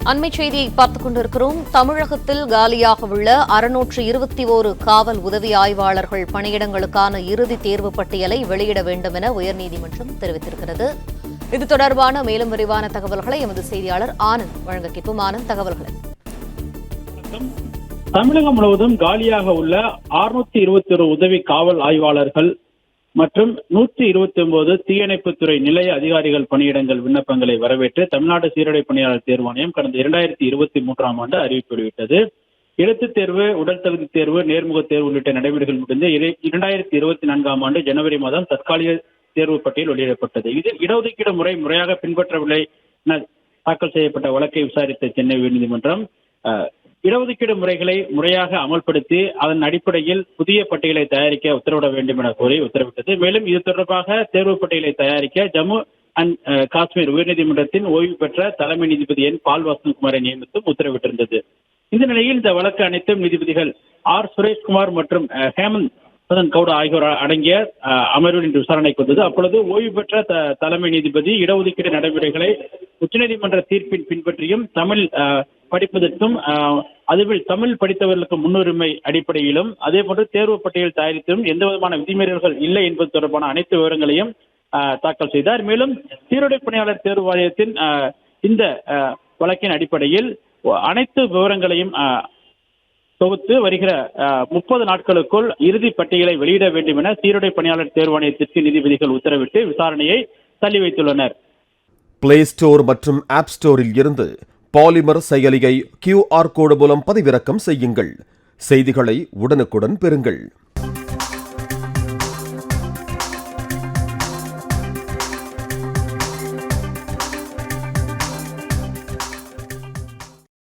அண்மைச் செய்தியை பார்த்துக் கொண்டிருக்கிறோம். தமிழகத்தில் காலியாக உள்ள 621 காவல் உதவி ஆய்வாளர்கள் பணியிடங்களுக்கான இறுதித் தேர்வு பட்டியலை வெளியிட வேண்டும் என உயர்நீதிமன்றம் தெரிவித்திருக்கிறது. இது தொடர்பான மேலும் விரிவான தகவல்களை எமது செய்தியாளர் ஆனந்த் வழங்க கேட்போம். ஆனந்த், தகவல்களை. தமிழகம் முழுவதும் காலியாக உள்ள 621 உதவி காவல் ஆய்வாளர்கள் மற்றும் 129 தீயணைப்புத்துறை நிலைய அதிகாரிகள் பணியிடங்கள் விண்ணப்பங்களை வரவேற்று தமிழ்நாடு சீருடை பணியாளர் தேர்வாணையம் கடந்த 2023ஆம் ஆண்டு அறிவிப்பு வெளியிட்டது. எழுத்துத் தேர்வு, உடல் தகுதி தேர்வு, நேர்முக தேர்வு உள்ளிட்ட நடைமுறைகள் முடிந்து 2024ஆம் ஆண்டு ஜனவரி மாதம் தற்காலிக தேர்வு பட்டியல் வெளியிடப்பட்டது. இதில் இடஒதுக்கீடு முறையாக பின்பற்றவில்லை என தாக்கல் செய்யப்பட்ட வழக்கை விசாரித்த சென்னை உயர்நீதிமன்றம் இடஒதுக்கீடு முறைகளை முறையாக அமல்படுத்தி அதன் அடிப்படையில் புதிய பட்டியலை தயாரிக்க உத்தரவிட வேண்டும் என கோரி உத்தரவிட்டது. மேலும் இது தொடர்பாக தேர்வு பட்டியலை தயாரிக்க ஜம்மு அண்ட் காஷ்மீர் உயர்நீதிமன்றத்தின் ஓய்வு பெற்ற தலைமை நீதிபதி என் பால் வசந்த்குமாரை நியமித்தும் உத்தரவிட்டிருந்தது. இந்த நிலையில் இந்த வழக்கு அனைத்தும் நீதிபதிகள் ஆர் சுரேஷ்குமார் மற்றும் ஹேமந்த் கவுடா ஆகியோர் அடங்கிய அமர்வில் இன்று விசாரணைக்கு வந்தது. அப்பொழுது ஓய்வு பெற்ற தலைமை நீதிபதி இடஒதுக்கீடு நடைமுறைகளை உச்சநீதிமன்ற தீர்ப்பின் பின்பற்றியும் தமிழ் படிப்பதற்கும் அதுவில் தமிழ் படித்தவர்களுக்கு முன்னுரிமை அடிப்படையிலும் அதே போன்று தேர்வு பட்டியல் தயாரித்தும் எந்த விதமான விதிமீறல்கள் இல்லை என்பது தொடர்பான அனைத்து விவரங்களையும் தாக்கல் செய்தார். மேலும் சீருடை பணியாளர் தேர்வு வாரியத்தின் இந்த வழக்கின் அடிப்படையில் அனைத்து விவரங்களையும் தொகுத்து வருகிற 30 நாட்களுக்குள் இறுதி பட்டியலை வெளியிட வேண்டும் என சீருடை பணியாளர் தேர்வாணையத்திற்கு நீதிபதிகள் உத்தரவிட்டு விசாரணையை தள்ளி வைத்துள்ளனர். பிளே ஸ்டோர் மற்றும் ஆப் ஸ்டோரில் இருந்து பாலிமர் செயலியை QR கோடு மூலம் பதிவிறக்கம் செய்யுங்கள். செய்திகளை உடனுக்குடன் பெறுங்கள்.